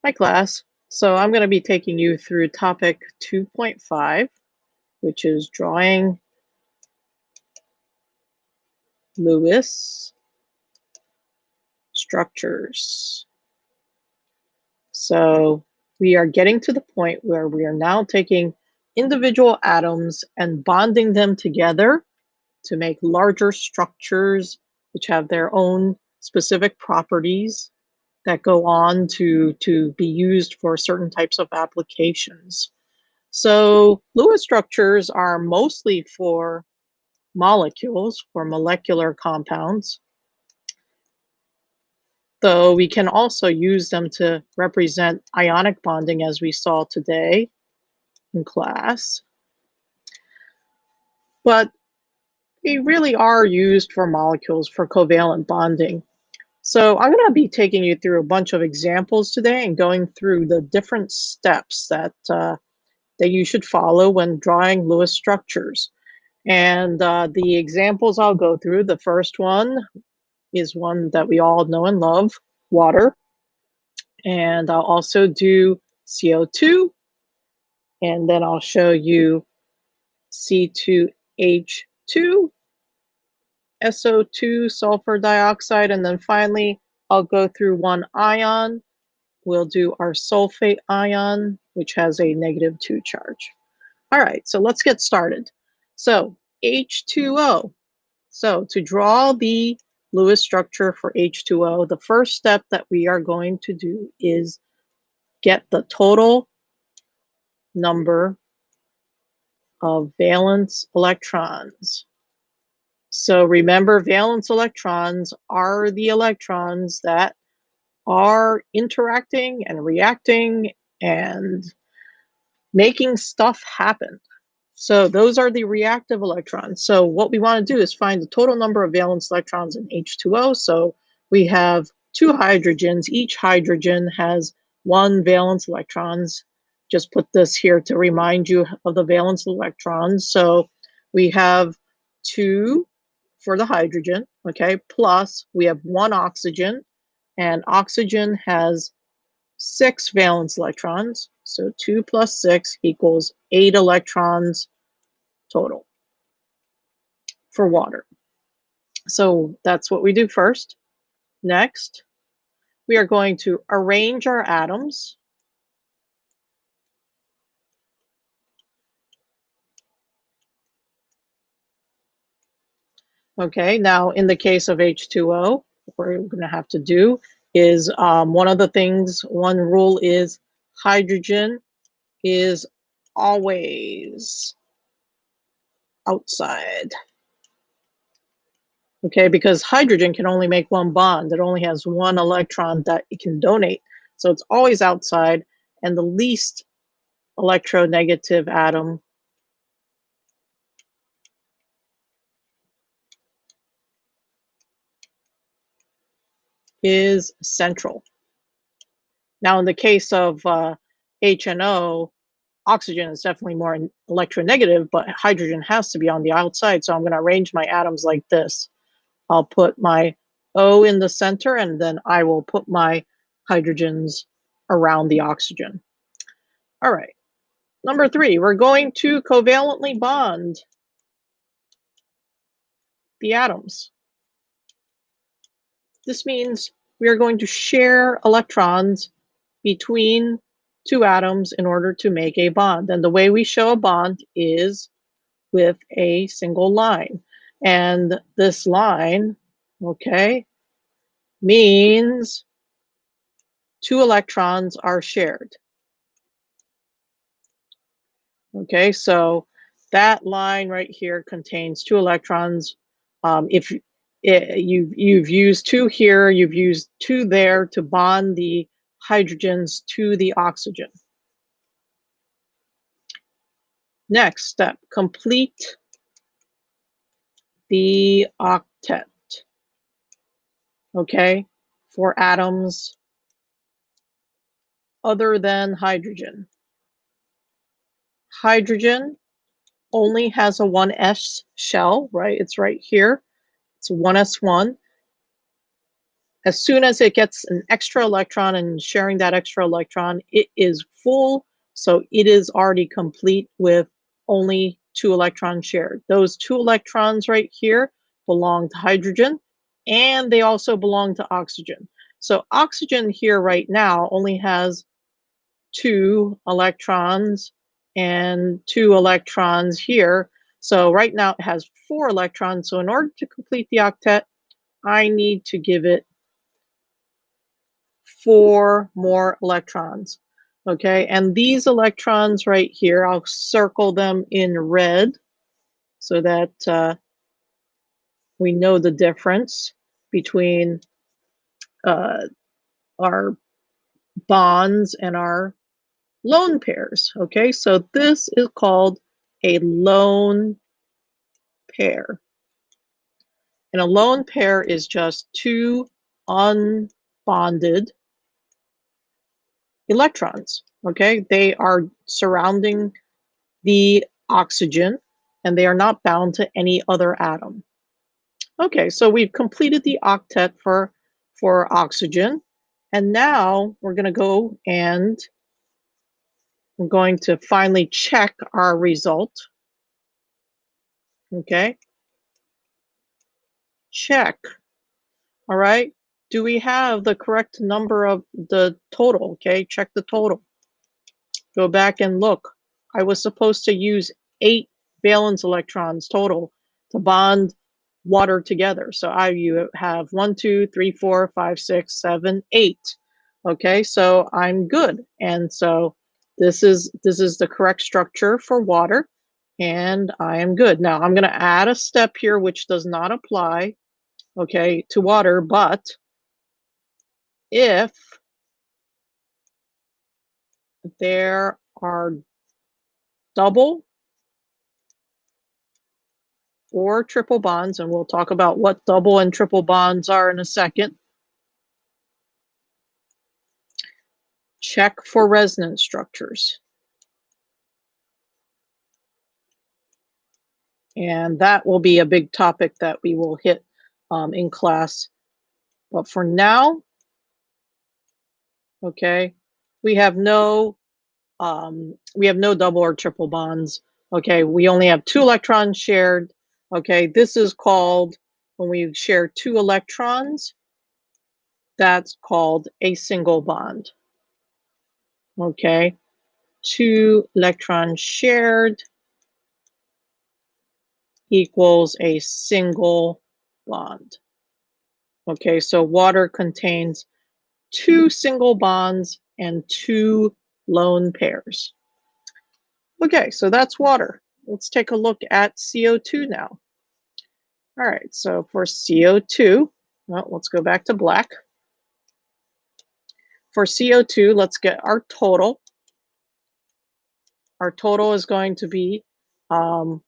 Hi, class. So I'm going to be taking you through topic 2.5, which is drawing Lewis structures. So we are getting to the point where we are now taking individual atoms and bonding them together to make larger structures, which have their own specific properties that go on to be used for certain types of applications. So Lewis structures are mostly for molecules, for molecular compounds, though we can also use them to represent ionic bonding as we saw today in class. But they really are used for molecules for covalent bonding. So I'm going to be taking you through a bunch of examples today and going through the different steps that you should follow when drawing Lewis structures. And the examples I'll go through, the first one is one that we all know and love, water. And I'll also do CO2, and then I'll show you C2H2, SO2, sulfur dioxide, and then finally I'll go through one ion. We'll do our sulfate ion, which has a -2 charge. All right, so let's get started. So H2O. So to draw the Lewis structure for H2O, the first step that we are going to do is get the total number of valence electrons. So remember, valence electrons are the electrons that are interacting and reacting and making stuff happen. So those are the reactive electrons. So what we want to do is find the total number of valence electrons in H2O. So we have two hydrogens. Each hydrogen has one valence electrons. Just put this here to remind you of the valence electrons. So we have two for the hydrogen, okay, plus we have one oxygen, and oxygen has 6 valence electrons. So 2 plus 6 equals 8 electrons total for water. So that's what we do first. Next, we are going to arrange our atoms. Okay, now in the case of H2O, what we're going to have to do is one rule is hydrogen is always outside. Okay, because hydrogen can only make one bond. It only has one electron that it can donate. So it's always outside, and the least electronegative atom is central. Now, in the case of HNO, oxygen is definitely more electronegative, but hydrogen has to be on the outside. So I'm going to arrange my atoms like this. I'll put my O in the center, and then I will put my hydrogens around the oxygen. All right. Number 3, we're going to covalently bond the atoms. This means we are going to share electrons between two atoms in order to make a bond. And the way we show a bond is with a single line. And this line, okay, means 2 electrons are shared. Okay, so that line right here contains 2 electrons. If you've used 2 here, you've used 2 there to bond the hydrogens to the oxygen. Next step, complete the octet, okay, for atoms other than hydrogen. Hydrogen only has a 1s shell, right? It's right here. It's 1s1. as soon as it gets an extra electron and sharing that extra electron, it is full. So it is already complete with only 2 electrons shared. Those 2 electrons right here belong to hydrogen, and they also belong to oxygen. So oxygen here right now only has 2 electrons and 2 electrons here. So right now it has 4 electrons. So in order to complete the octet, I need to give it 4 more electrons. Okay, and these electrons right here, I'll circle them in red so that we know the difference between uh, our bonds and our lone pairs. Okay, so this is called a lone pair. And a lone pair is just 2 unbonded electrons. Okay, they are surrounding the oxygen and they are not bound to any other atom. Okay, so we've completed the octet for oxygen, and now we're going to go and we're going to finally check our result. Okay, check. All right, do we have the correct number of the total? Okay, check the total. Go back and look. I was supposed to use 8 valence electrons total to bond water together. So you have 1, 2, 3, 4, 5, 6, 7, 8. Okay, so I'm good. And so this is the correct structure for water, and I am good. Now I'm going to add a step here which does not apply, okay, to water, but if there are double or triple bonds, and we'll talk about what double and triple bonds are in a second. Check for resonance structures. And that will be a big topic that we will hit in class. But for now, okay, we have no double or triple bonds. Okay, we only have 2 electrons shared. Okay, this is called, when we share 2 electrons, that's called a single bond. Okay, 2 electrons shared equals a single bond. Okay, so water contains 2 single bonds and 2 lone pairs. Okay, so that's water. Let's take a look at CO2 now. All right, so for CO2, well, let's go back to black. For CO2, let's get our total. Our total is going to be, oh,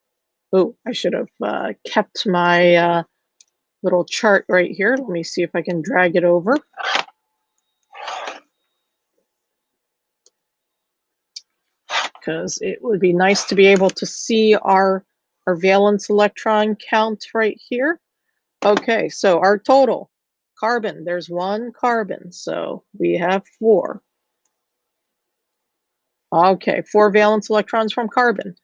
I should have kept my little chart right here. Let me see if I can drag it over. Because it would be nice to be able to see our valence electron count right here. Okay, so our total carbon, there's 1 carbon, so we have 4. Okay, 4 valence electrons from carbon.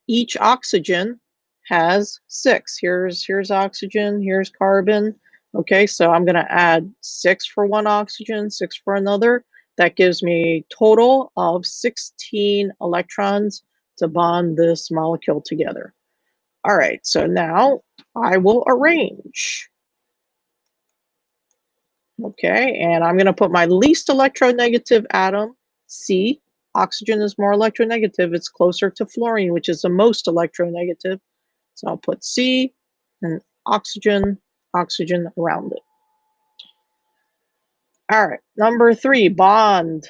Each oxygen has 6. Here's oxygen, here's carbon. Okay, so I'm going to add 6 for one oxygen, 6 for another. That gives me a total of 16 electrons to bond this molecule together. All right, so now I will arrange. Okay, and I'm going to put my least electronegative atom, C. Oxygen is more electronegative. It's closer to fluorine, which is the most electronegative. So I'll put C and oxygen around it. All right, number 3, bond.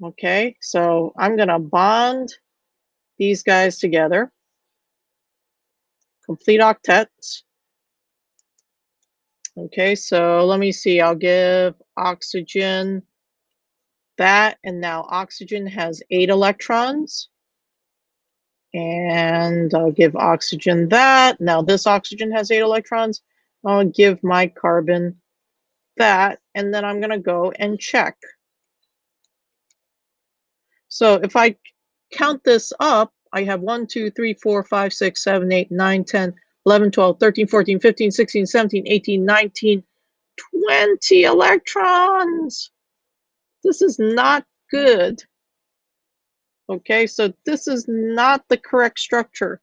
Okay, so I'm going to bond these guys together. Complete octets. Okay, so let me see. I'll give oxygen that, and now oxygen has 8 electrons. And I'll give oxygen that. Now this oxygen has 8 electrons. I'll give my carbon that, and then I'm going to go and check. So if I count this up, I have 1, 2, 3, 4, 5, 6, 7, 8, 9, 10, 11, 12, 13, 14, 15, 16, 17, 18, 19, 20 electrons. This is not good. Okay, so this is not the correct structure.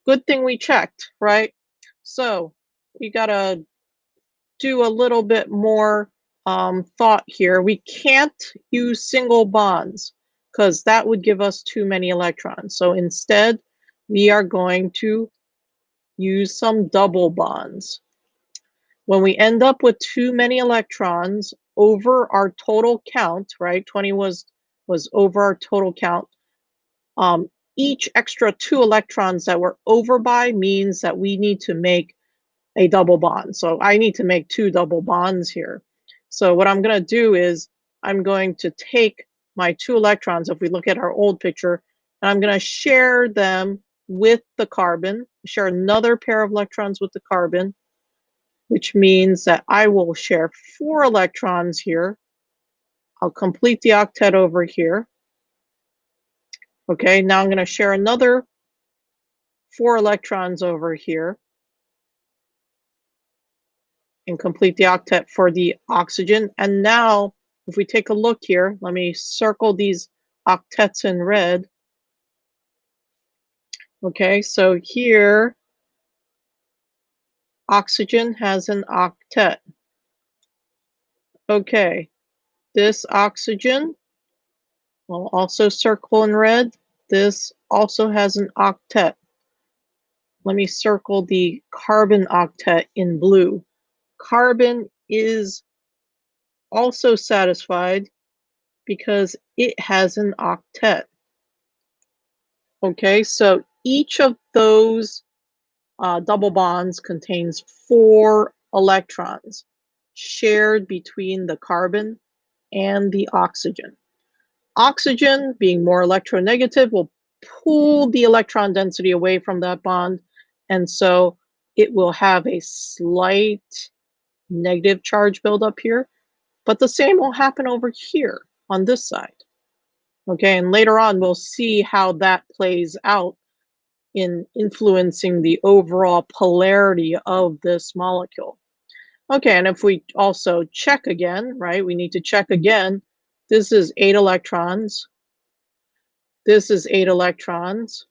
Good thing we checked, right? So we gotta do a little bit more thought here. We can't use single bonds because that would give us too many electrons. So instead, we are going to use some double bonds. When we end up with too many electrons over our total count, right? 20 was over our total count. Each extra 2 electrons that we're over by means that we need to make a double bond. So I need to make 2 double bonds here. So what I'm going to do is I'm going to take my 2 electrons, if we look at our old picture, and I'm going to share them with the carbon, share another pair of electrons with the carbon, which means that I will share 4 electrons here. I'll complete the octet over here. Okay, now I'm going to share another 4 electrons over here and complete the octet for the oxygen. And now, if we take a look here, let me circle these octets in red. Okay, so here, oxygen has an octet. Okay, this oxygen will also circle in red. This also has an octet. Let me circle the carbon octet in blue. Carbon is also satisfied because it has an octet. Okay, so each of those double bonds contains 4 electrons shared between the carbon and the oxygen. Oxygen, being more electronegative, will pull the electron density away from that bond, and so it will have a slight negative charge buildup here, but the same will happen over here on this side. Okay, and later on we'll see how that plays out in influencing the overall polarity of this molecule. Okay, and if we also check again, right, we need to check again. This is 8 electrons. This is 8 electrons.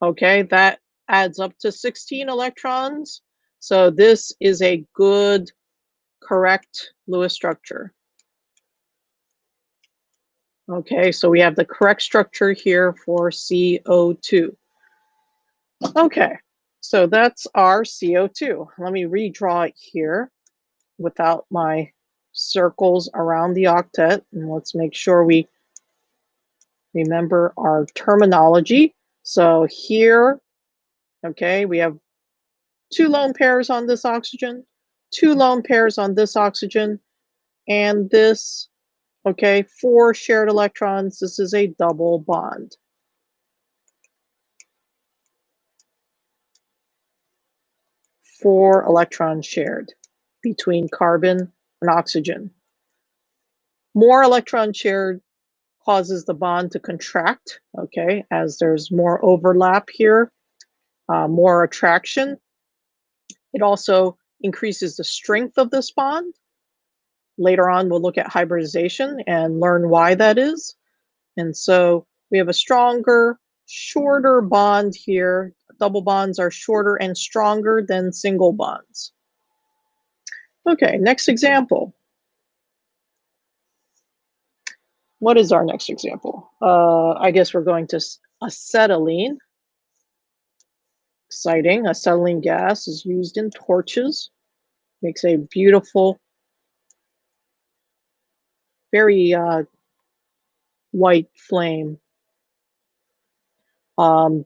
Okay, that adds up to 16 electrons. So this is a good, correct Lewis structure. Okay, so we have the correct structure here for CO2. Okay, so that's our CO2. Let me redraw it here without my circles around the octet. And let's make sure we remember our terminology. So here, okay, we have 2 lone pairs on this oxygen, 2 lone pairs on this oxygen, and this, okay, 4 shared electrons. This is a double bond. Four electrons shared between carbon and oxygen. More electrons shared causes the bond to contract, okay, as there's more overlap here, more attraction. It also increases the strength of this bond. Later on, we'll look at hybridization and learn why that is. And so we have a stronger, shorter bond here. Double bonds are shorter and stronger than single bonds. Okay, next example. What is our next example? I guess we're going to acetylene. Exciting. Acetylene gas is used in torches. Makes a beautiful, very white flame.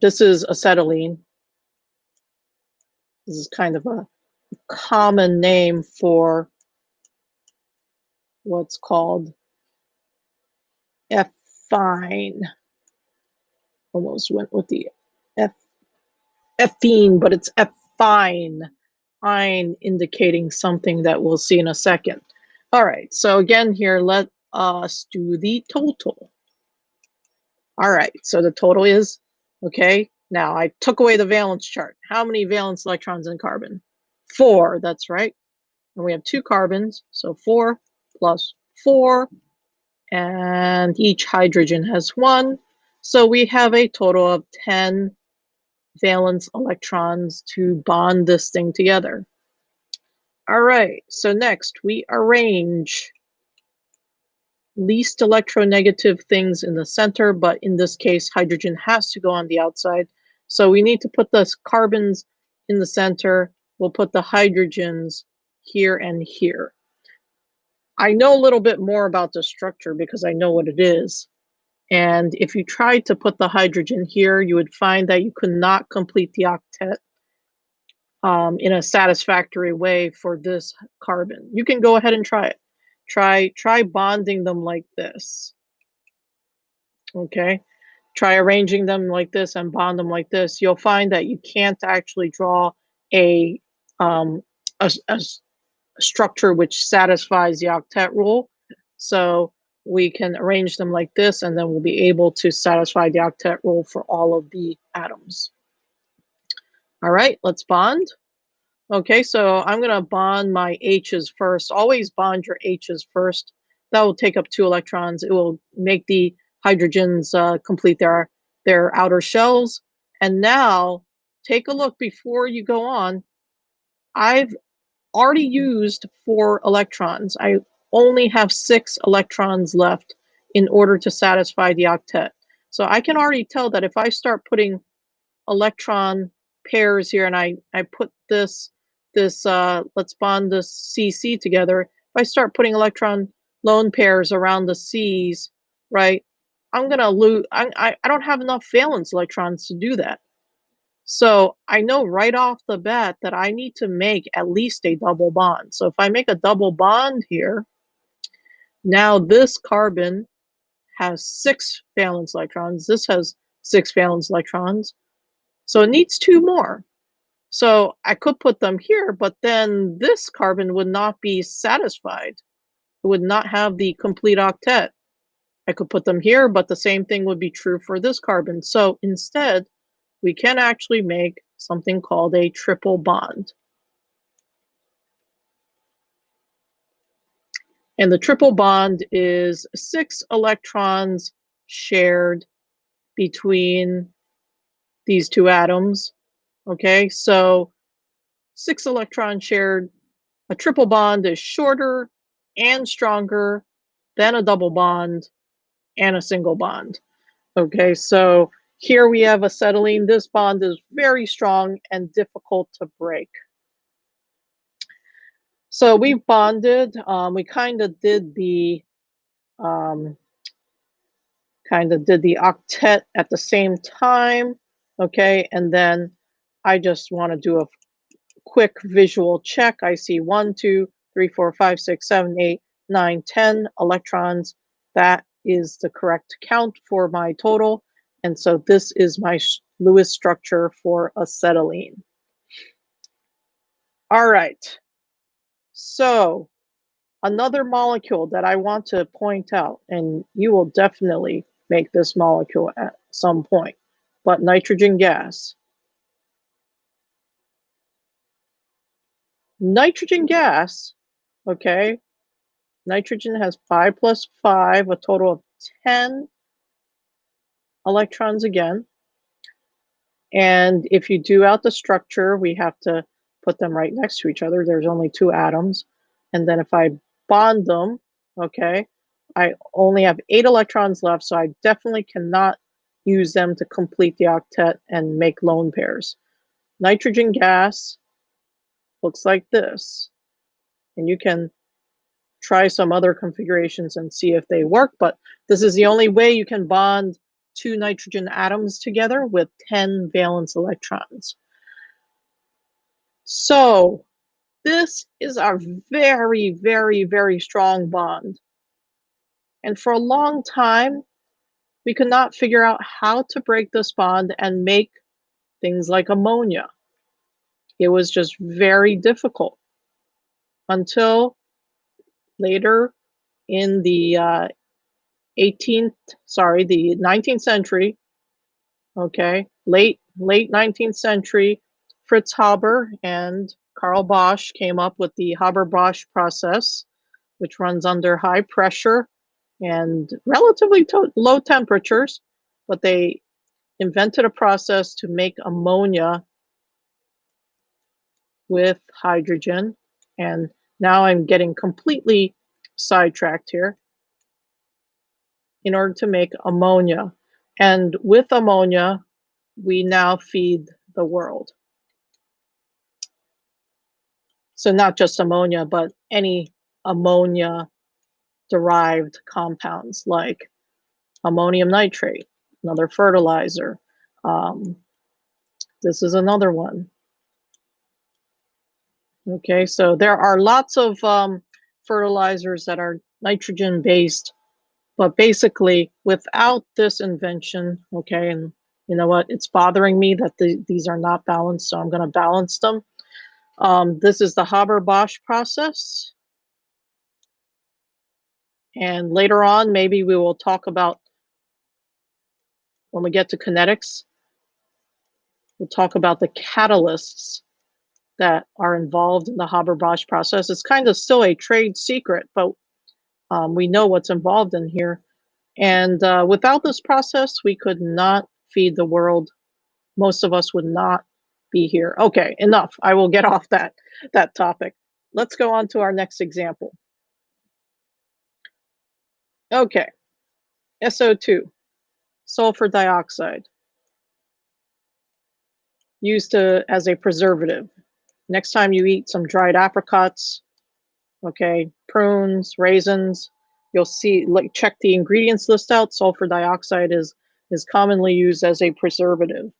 This is acetylene. This is kind of a common name for what's called ethine. Almost went with the ethene, but it's ethine. sign indicating something that we'll see in a second. All right, so again here, let us do the total. All right, so the total is, okay, now I took away the valence chart. How many valence electrons in carbon? 4, that's right. And we have 2 carbons, so 4 plus 4, and each hydrogen has 1. So we have a total of 10 valence electrons to bond this thing together. All right, so next we arrange least electronegative things in the center, but in this case, hydrogen has to go on the outside. So we need to put the carbons in the center. We'll put the hydrogens here and here. I know a little bit more about the structure because I know what it is. And if you tried to put the hydrogen here, you would find that you could not complete the octet in a satisfactory way for this carbon. You can go ahead and try it. Try bonding them like this. Okay, try arranging them like this and bond them like this. You'll find that you can't actually draw a um, a structure which satisfies the octet rule. So we can arrange them like this, and then we'll be able to satisfy the octet rule for all of the atoms. All right, let's bond. Okay, so I'm going to bond my H's first. Always bond your H's first. That will take up 2 electrons. It will make the hydrogens complete their outer shells. And now, take a look before you go on. I've already used 4 electrons. I only have 6 electrons left in order to satisfy the octet. So I can already tell that if I start putting electron pairs here and I put this let's bond this CC together. If I start putting electron lone pairs around the C's, right, I'm gonna lose. I don't have enough valence electrons to do that. So I know right off the bat that I need to make at least a double bond. So if I make a double bond here, now this carbon has 6 valence electrons. This has 6 valence electrons. So it needs 2 more. So I could put them here, but then this carbon would not be satisfied. It would not have the complete octet. I could put them here, but the same thing would be true for this carbon. So instead, we can actually make something called a triple bond. And the triple bond is 6 electrons shared between these 2 atoms. Okay, so 6 electrons shared. A triple bond is shorter and stronger than a double bond and a single bond. Okay, so here we have acetylene. This bond is very strong and difficult to break. So we've bonded. We kind of did the octet at the same time. Okay, and then I just want to do a quick visual check. I see 1, 2, 3, 4, 5, 6, 7, 8, 9, 10 electrons. That is the correct count for my total. And so this is my Lewis structure for acetylene. All right. So another molecule that I want to point out, and you will definitely make this molecule at some point, but nitrogen gas. Nitrogen gas, okay, nitrogen has 5 plus 5, a total of 10 electrons again. And if you do out the structure, we have to put them right next to each other. There's only 2 atoms. And then if I bond them, okay, I only have 8 electrons left, so I definitely cannot use them to complete the octet and make lone pairs. Nitrogen gas looks like this. And you can try some other configurations and see if they work, but this is the only way you can bond 2 nitrogen atoms together with 10 valence electrons. So this is a very, very, very strong bond. And for a long time, we could not figure out how to break this bond and make things like ammonia. It was just very difficult until later in the 19th century, okay, late 19th century, Fritz Haber and Karl Bosch came up with the Haber-Bosch process, which runs under high pressure and relatively low temperatures, but they invented a process to make ammonia with hydrogen. And now I'm getting completely sidetracked here. In order to make ammonia. And with ammonia, we now feed the world. So not just ammonia, but any ammonia-derived compounds like ammonium nitrate, another fertilizer. This is another one. Okay, so there are lots of fertilizers that are nitrogen-based, but basically without this invention, okay, and you know what, it's bothering me that these are not balanced, so I'm going to balance them. This is the Haber-Bosch process. And later on, maybe we will talk about, when we get to kinetics, we'll talk about the catalysts that are involved in the Haber-Bosch process. It's kind of still a trade secret, but we know what's involved in here. And without this process, we could not feed the world. Most of us would not be here. Okay, enough. I will get off that topic. Let's go on to our next example. Okay, SO2, sulfur dioxide, used as a preservative. Next time you eat some dried apricots, okay, prunes, raisins, you'll see, check the ingredients list out. Sulfur dioxide is commonly used as a preservative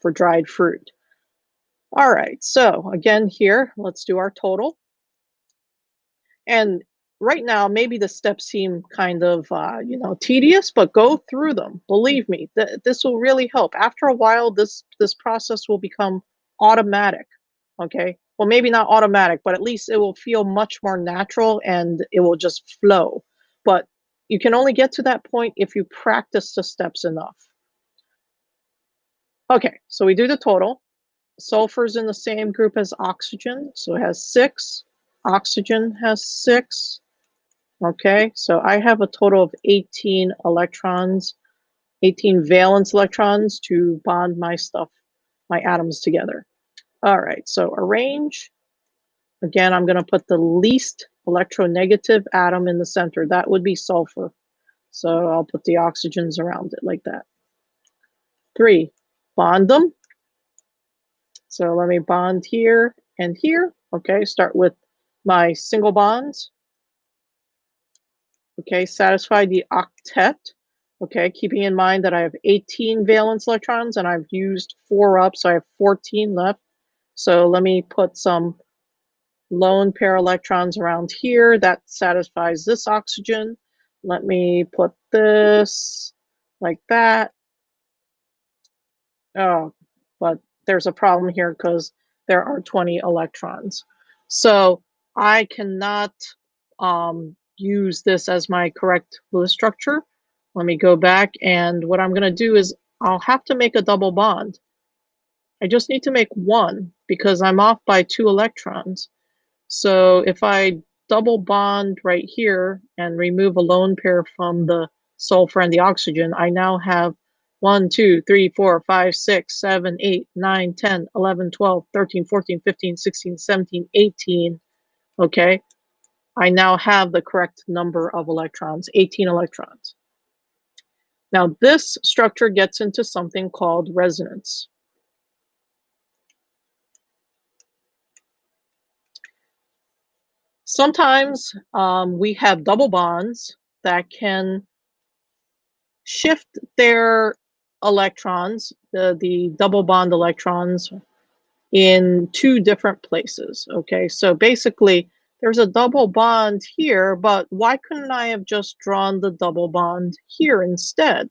for dried fruit. All right, so again here, let's do our total. And right now, maybe the steps seem kind of, tedious, but go through them. Believe me, this will really help. After a while, this process will become automatic, okay? Well, maybe not automatic, but at least it will feel much more natural and it will just flow. But you can only get to that point if you practice the steps enough. Okay, so we do the total. Sulfur is in the same group as oxygen, so it has 6. Oxygen has 6. Okay, so I have a total of 18 electrons, 18 valence electrons to bond my atoms together. All right, so arrange. Again, I'm going to put the least electronegative atom in the center. That would be sulfur. So I'll put the oxygens around it like that. 3, bond them. So let me bond here and here. Okay, start with my single bonds. Okay, satisfy the octet. Okay, keeping in mind that I have 18 valence electrons and I've used 4 up, so I have 14 left. So let me put some lone pair electrons around here. That satisfies this oxygen. Let me put this like that. Oh, but there's a problem here because there are 20 electrons. So I cannot use this as my correct Lewis structure. Let me go back, and what I'm going to do is I'll have to make a double bond. I just need to make 1 because I'm off by 2 electrons. So if I double bond right here and remove a lone pair from the sulfur and the oxygen, I now have 1, 2, 3, 4, 5, 6, 7, 8, 9, 10, 11, 12, 13, 14, 15, 16, 17, 18. Okay, I now have the correct number of electrons, 18 electrons. Now this structure gets into something called resonance. Sometimes we have double bonds that can shift their electrons, the double bond electrons, in 2 different places. Okay, so basically there's a double bond here, but why couldn't I have just drawn the double bond here instead?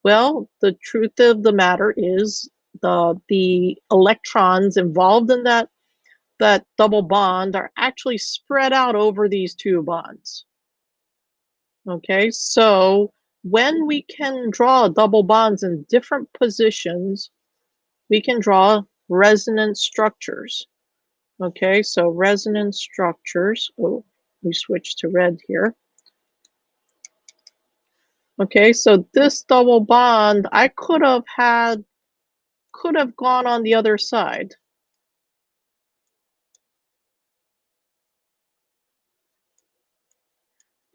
Well, the truth of the matter is the electrons involved in that double bond are actually spread out over these two bonds. Okay, so when we can draw double bonds in different positions, we can draw resonance structures. Okay, so resonance structures. Oh, we switched to red here. Okay, so this double bond, I could have gone on the other side.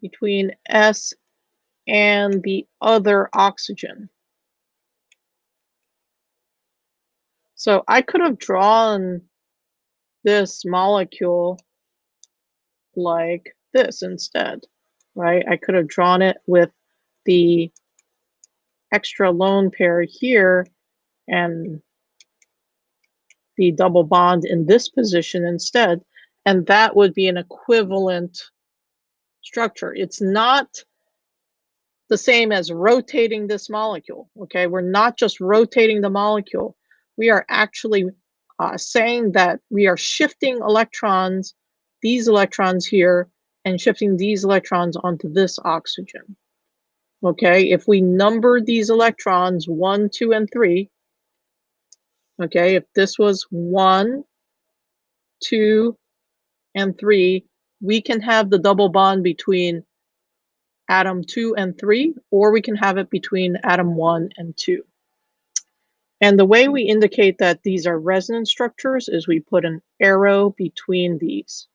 Between S and the other oxygen. So I could have drawn this molecule like this instead, right? I could have drawn it with the extra lone pair here and the double bond in this position instead, and that would be an equivalent structure. It's not the same as rotating this molecule, okay? We're not just rotating the molecule. We are actually saying that we are shifting electrons, these electrons here, and shifting these electrons onto this oxygen, okay? If we number these electrons 1, 2, and 3, okay, if this was 1, 2, and 3, we can have the double bond between atom 2 and 3, or we can have it between atom 1 and 2. And the way we indicate that these are resonance structures is we put an arrow between these,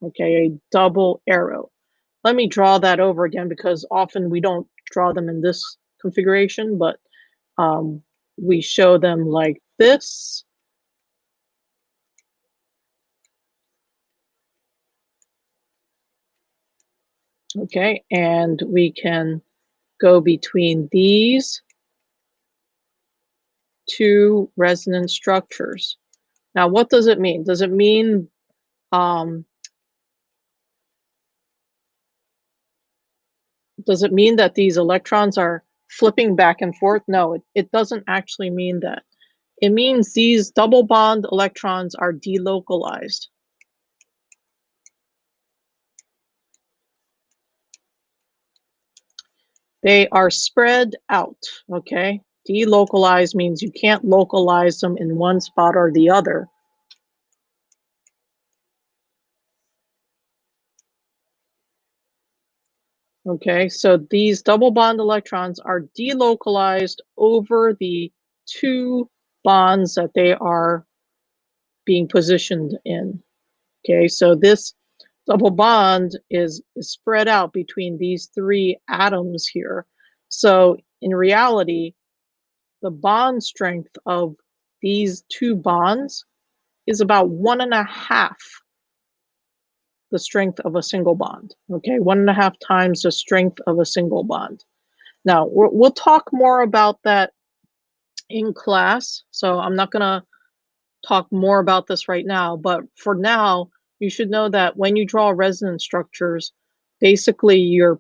okay, a double arrow. Let me draw that over again because often we don't draw them in this configuration, but we show them like this. Okay, and we can go between these two resonance structures. Now, what does it mean? Does it mean that these electrons are flipping back and forth? No, it doesn't actually mean that. It means these double bond electrons are delocalized. They are spread out, okay? Delocalized means you can't localize them in one spot or the other. Okay, so these double bond electrons are delocalized over the two bonds that they are being positioned in. Okay, so this double bond is spread out between these three atoms here. So in reality, the bond strength of these two bonds is about 1.5 the strength of a single bond. Okay, 1.5 times the strength of a single bond. Now, we'll talk more about that in class, so I'm not going to talk more about this right now, but for now, you should know that when you draw resonance structures, basically you're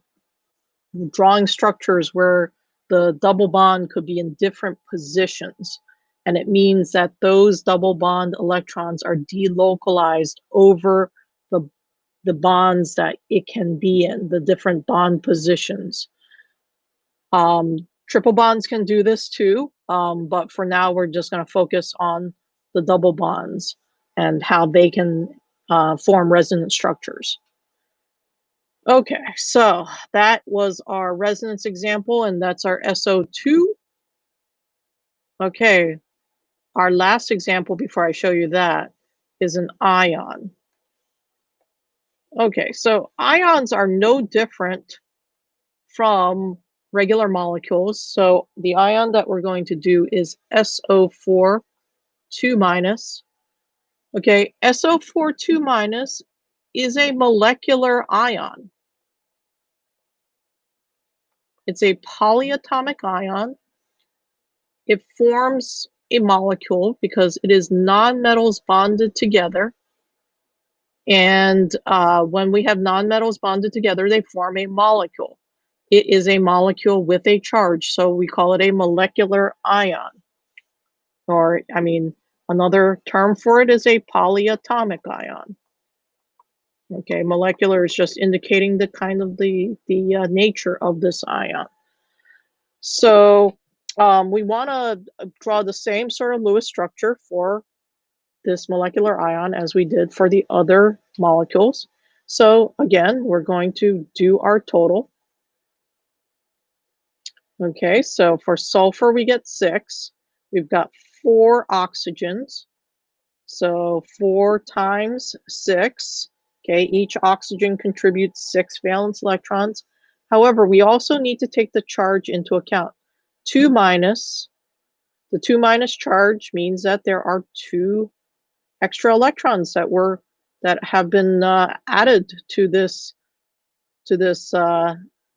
drawing structures where the double bond could be in different positions. And it means that those double bond electrons are delocalized over the bonds that it can be in, the different bond positions. Triple bonds can do this too, but for now we're just going to focus on the double bonds and how they can form resonance structures. Okay, so that was our resonance example, and that's our SO2. Okay, our last example before I show you that is an ion. Okay, so ions are no different from regular molecules. So the ion that we're going to do is SO4 2 minus. Okay, SO4 2 minus is a molecular ion. It's a polyatomic ion. It forms a molecule because it is nonmetals bonded together. And when we have nonmetals bonded together, they form a molecule. It is a molecule with a charge, so we call it a molecular ion. or I mean, another term for it is a polyatomic ion. Okay, molecular is just indicating the kind of the nature of this ion. So we want to draw the same sort of Lewis structure for this molecular ion as we did for the other molecules. So again, we're going to do our total. Okay, so for sulfur, we get 6. We've got 4 oxygens. So 4 times 6. Okay, each oxygen contributes 6 valence electrons. However, we also need to take the charge into account. 2 minus, the 2 minus charge means that there are 2 extra electrons that have been added to this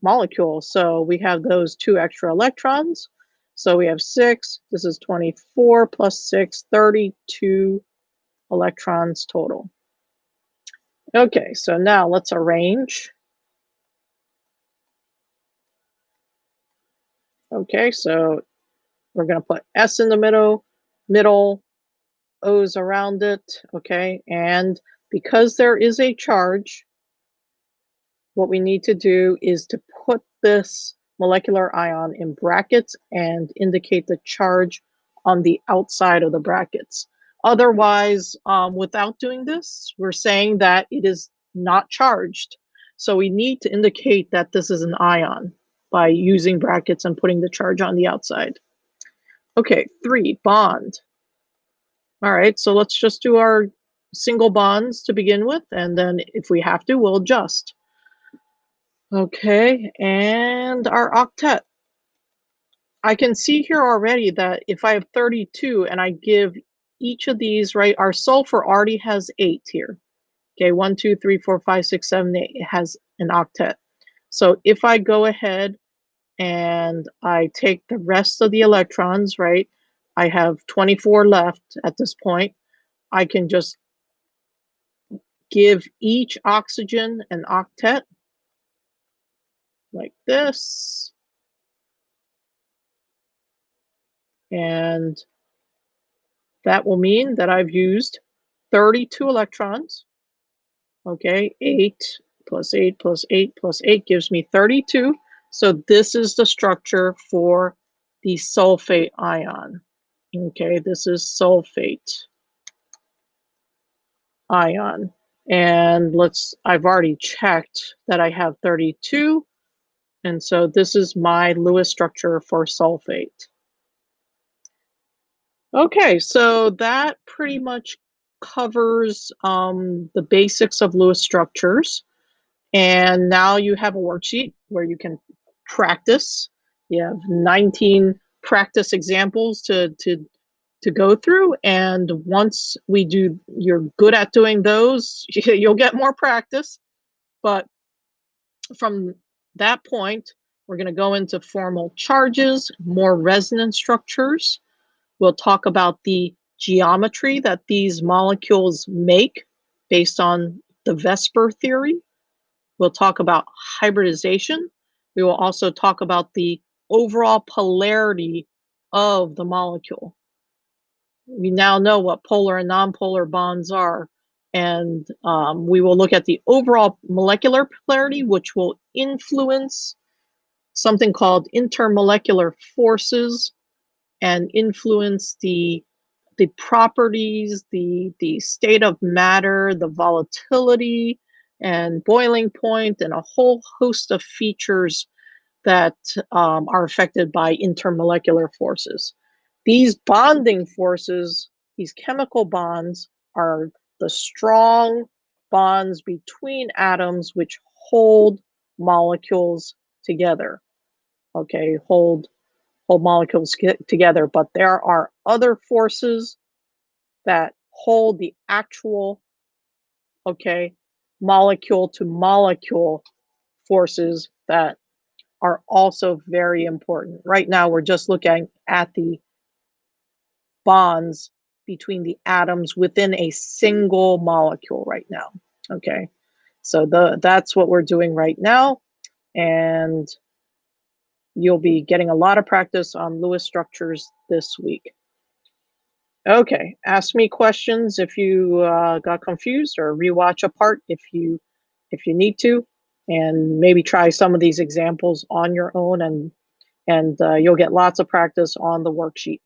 molecule. So we have those 2 extra electrons. So we have 6. This is 24 plus 6, 32 electrons total. Okay, so now let's arrange. Okay, so we're going to put S in the middle, O's around it, okay? And because there is a charge, what we need to do is to put this molecular ion in brackets and indicate the charge on the outside of the brackets. Otherwise, without doing this, we're saying that it is not charged. So we need to indicate that this is an ion by using brackets and putting the charge on the outside. Okay, 3, bond. All right, so let's just do our single bonds to begin with, and then if we have to, we'll adjust. Okay, and our octet. I can see here already that if I have 32 and I give each of these, right, our sulfur already has 8 here. Okay, 1, 2, 3, 4, 5, 6, 7, 8. It has an octet. So if I go ahead and I take the rest of the electrons, right, I have 24 left at this point. I can just give each oxygen an octet like this. And that will mean that I've used 32 electrons. Okay, 8 plus 8 plus 8 plus 8 gives me 32. So this is the structure for the sulfate ion. Okay, this is sulfate ion. And I've already checked that I have 32. And so this is my Lewis structure for sulfate. Okay, so that pretty much covers the basics of Lewis structures. And now you have a worksheet where you can practice. You have 19 practice examples to go through. And once you're good at doing those, you'll get more practice. But from that point, we're going to go into formal charges, more resonance structures. We'll talk about the geometry that these molecules make based on the VSEPR theory. We'll talk about hybridization. We will also talk about the overall polarity of the molecule. We now know what polar and nonpolar bonds are, and we will look at the overall molecular polarity, which will influence something called intermolecular forces and influence the properties, the state of matter, the volatility and boiling point, and a whole host of features that are affected by intermolecular forces. These bonding forces, these chemical bonds, are the strong bonds between atoms which hold molecules together. Okay, hold molecules together, but there are other forces that hold the actual, okay, molecule to molecule forces that are also very important. Right now, we're just looking at the bonds between the atoms within a single molecule right now, okay? So that's what we're doing right now, and you'll be getting a lot of practice on Lewis structures this week. Okay, ask me questions if you got confused, or rewatch a part if you need to, and maybe try some of these examples on your own, and you'll get lots of practice on the worksheet.